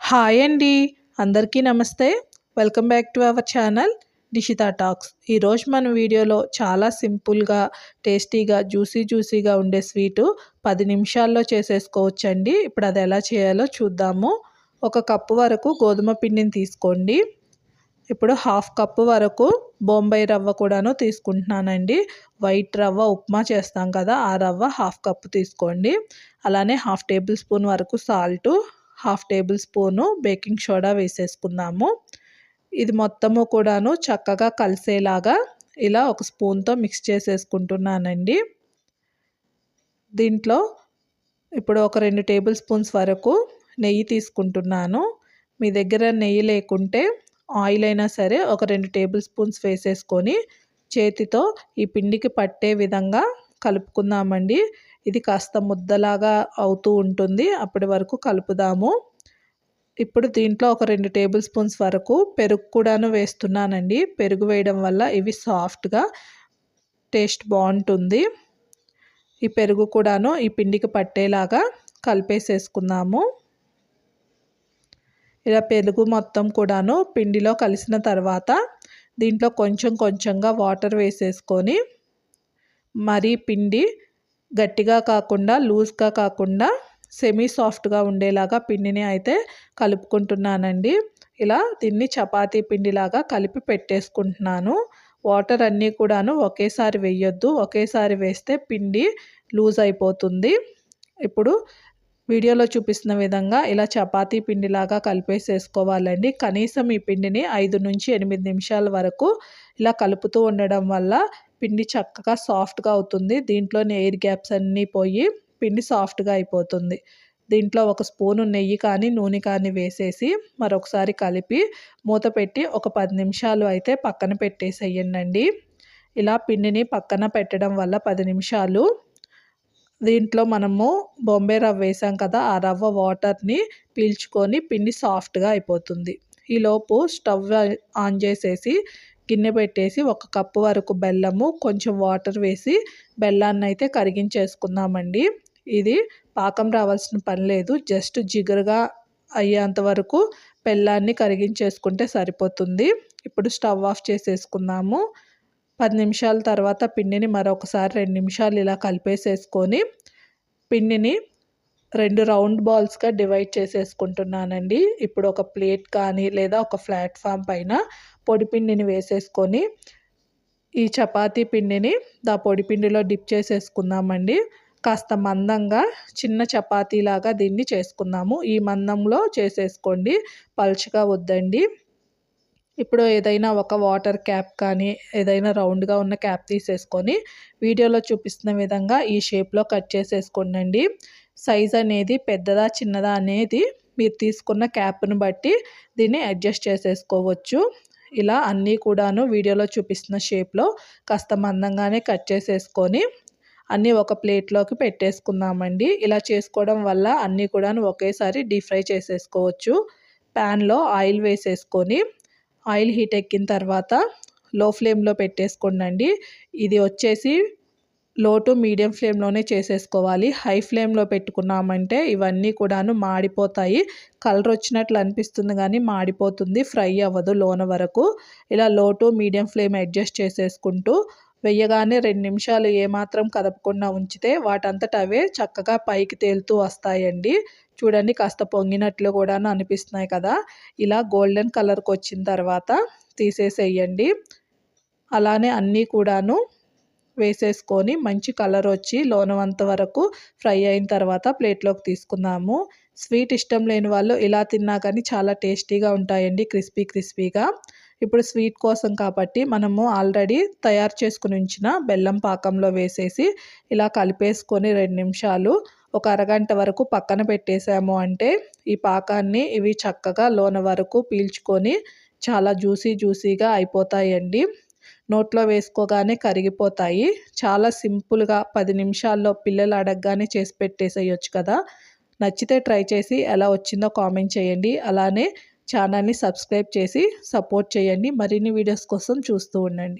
Hi అండి, అందరికీ నమస్తే. Welcome back to our channel Dishita talks. ఈరోజు మన వీడియోలో చాలా సింపుల్గా, టేస్టీగా, జ్యూసీగా ఉండే స్వీటు 10 నిమిషాల్లో చేసేసుకోవచ్చండి. ఇప్పుడు అది ఎలా చేయాలో చూద్దాము. 1 కప్పు వరకు గోధుమ పిండిని తీసుకోండి. ఇప్పుడు 1/2 కప్పు వరకు బొంబాయి రవ్వ కూడాను తీసుకుంటున్నానండి. వైట్ రవ్వ ఉప్మా చేస్తాం కదా, ఆ రవ్వ 1/2 కప్పు తీసుకోండి. అలానే 1/2 టేబుల్ స్పూన్ వరకు salt, 1/2 tablespoon baking soda వేసేసుకున్నాము. ఇది మొత్తము కూడాను చక్కగా కలిసేలాగా ఇలా ఒక స్పూన్తో మిక్స్ చేసేసుకుంటున్నానండి. దీంట్లో ఇప్పుడు ఒక 2 టేబుల్ స్పూన్స్ వరకు నెయ్యి తీసుకుంటున్నాను. మీ దగ్గర నెయ్యి లేకుంటే ఆయిల్ అయినా సరే ఒక 2 టేబుల్ స్పూన్స్ వేసేసుకొని చేతితో ఈ పిండికి పట్టే విధంగా కలుపుకుందామండి. ఇది కాస్త ముద్దలాగా అవుతూ ఉంటుంది, అప్పటి వరకు కలుపుదాము. ఇప్పుడు దీంట్లో ఒక 2 టేబుల్ స్పూన్స్ వరకు పెరుగు కూడాను వేస్తున్నానండి. పెరుగు వేయడం వల్ల ఇవి సాఫ్ట్గా టేస్ట్ బాగుంటుంది. ఈ పెరుగు కూడాను ఈ పిండికి పట్టేలాగా కలిపేసేసుకుందాము. ఇలా పెరుగు మొత్తం కూడాను పిండిలో కలిసిన తర్వాత దీంట్లో కొంచెంగా వాటర్ వేసేసుకొని, మరీ పిండి గట్టిగా కాకుండా లూజ్గా కాకుండా సెమీ సాఫ్ట్గా ఉండేలాగా పిండిని అయితే కలుపుకుంటున్నానండి. ఇలా దీన్ని చపాతీ పిండిలాగా కలిపి పెట్టేసుకుంటున్నాను. వాటర్ అన్నీ కూడాను ఒకేసారి వేయొద్దు, ఒకేసారి వేస్తే పిండి లూజ్ అయిపోతుంది. ఇప్పుడు వీడియోలో చూపిస్తున్న విధంగా ఇలా చపాతీ పిండిలాగా కలిపేసేసుకోవాలండి. కనీసం ఈ పిండిని 5 నుంచి 8 నిమిషాల వరకు ఇలా కలుపుతూ ఉండడం వల్ల పిండి చక్కగా సాఫ్ట్గా అవుతుంది. దీంట్లోని ఎయిర్ గ్యాప్స్ అన్నీ పోయి పిండి సాఫ్ట్గా అయిపోతుంది. దీంట్లో 1 స్పూను నెయ్యి కానీ నూనె కానీ వేసేసి మరొకసారి కలిపి మూత పెట్టి ఒక 10 నిమిషాలు అయితే పక్కన పెట్టేసేయండి. ఇలా పిండిని పక్కన పెట్టడం వల్ల 10 నిమిషాలు దీంట్లో మనము బొంబాయి రవ్వ వేసాం కదా, ఆ రవ్వ వాటర్ని పీల్చుకొని పిండి సాఫ్ట్గా అయిపోతుంది. ఈలోపు స్టవ్ ఆన్ చేసేసి గిన్నె పెట్టేసి 1 కప్పు వరకు బెల్లము, కొంచెం వాటర్ వేసి బెల్లాన్ని అయితే కరిగించేసుకుందామండి. ఇది పాకం రావాల్సిన పని లేదు, జస్ట్ జిగురుగా అయ్యేంత వరకు బెల్లాన్ని కరిగించేసుకుంటే సరిపోతుంది. ఇప్పుడు స్టవ్ ఆఫ్ చేసేసుకుందాము. 10 నిమిషాల తర్వాత పిండిని మరొకసారి 2 నిమిషాలు ఇలా కలిపేసేసుకొని పిండిని 2 రౌండ్ బాల్స్గా డివైడ్ చేసేసుకుంటున్నానండి. ఇప్పుడు ఒక ప్లేట్ కానీ లేదా ఒక ప్లాట్ఫామ్ పైన పొడి పిండిని వేసేసుకొని ఈ చపాతీ పిండిని పొడి పిండిలో డిప్ చేసేసుకుందామండి. కాస్త మందంగా చిన్న చపాతీలాగా దీన్ని చేసుకుందాము. ఈ మందంలో చేసేసుకోండి, పలుచగా వద్దండి. ఇప్పుడు ఏదైనా ఒక వాటర్ క్యాప్ కానీ ఏదైనా రౌండ్గా ఉన్న క్యాప్ తీసేసుకొని వీడియోలో చూపిస్తున్న విధంగా ఈ షేప్లో కట్ చేసేసుకోండి. సైజ్ అనేది పెద్దదా చిన్నదా అనేది మీరు తీసుకున్న క్యాప్ను బట్టి దీన్ని అడ్జస్ట్ చేసేసుకోవచ్చు. ఇలా అన్నీ కూడాను వీడియోలో చూపిస్తున్న షేప్లో కాస్త మందంగానే కట్ చేసేసుకొని అన్నీ ఒక ప్లేట్లోకి పెట్టేసుకుందామండి. ఇలా చేసుకోవడం వల్ల అన్నీ కూడాను ఒకేసారి డీప్ ఫ్రై చేసేసుకోవచ్చు. ప్యాన్లో ఆయిల్ వేసేసుకొని ఆయిల్ హీట్ ఎక్కిన తర్వాత లో ఫ్లేమ్లో పెట్టేసుకోండి. ఇది వచ్చేసి లో టు మీడియం ఫ్లేమ్లోనే చేసేసుకోవాలి. హై ఫ్లేమ్లో పెట్టుకున్నామంటే ఇవన్నీ కూడాను మాడిపోతాయి. కలర్ వచ్చినట్లు అనిపిస్తుంది కానీ మాడిపోతుంది, ఫ్రై అవ్వదు లోన వరకు. ఇలా లో టు మీడియం ఫ్లేమ్ అడ్జస్ట్ చేసేసుకుంటూ వేయగానే 2 నిమిషాలు ఏమాత్రం కదపకుండా ఉంచితే వాటంతట అవే చక్కగా పైకి తేలుతూ వస్తాయండి. చూడండి, కాస్త పొంగినట్లు కూడాను అనిపిస్తున్నాయి కదా. ఇలా గోల్డెన్ కలర్కి వచ్చిన తర్వాత తీసేసేయండి. అలానే అన్నీ కూడాను వేసేసుకొని మంచి కలర్ వచ్చి లోనవంత వరకు ఫ్రై అయిన తర్వాత ప్లేట్లోకి తీసుకుందాము. స్వీట్ ఇష్టం లేని వాళ్ళు ఇలా తిన్నా కానీ చాలా టేస్టీగా ఉంటాయండి, క్రిస్పీగా. ఇప్పుడు స్వీట్ కోసం కాబట్టి మనము ఆల్రెడీ తయారు చేసుకుని ఉంచిన బెల్లం పాకంలో వేసేసి ఇలా కలిపేసుకొని 2 నిమిషాలు ఒక అరగంట వరకు పక్కన పెట్టేసాము అంటే ఈ పాకాన్ని ఇవి చక్కగా లోన వరకు పీల్చుకొని చాలా జ్యూసీగా అయిపోతాయండి. నోట్లో వేసుకోగానే కరిగిపోతాయి. చాలా సింపుల్గా 10 నిమిషాల్లో పిల్లలు అడగగానే చేసి పెట్టేసేయచ్చు కదా. నచ్చితే ట్రై చేసి ఎలా వచ్చిందో కామెంట్ చేయండి. అలానే ఛానల్ని సబ్స్క్రైబ్ చేసి సపోర్ట్ చేయండి. మరిన్ని వీడియోస్ కోసం చూస్తూ ఉండండి.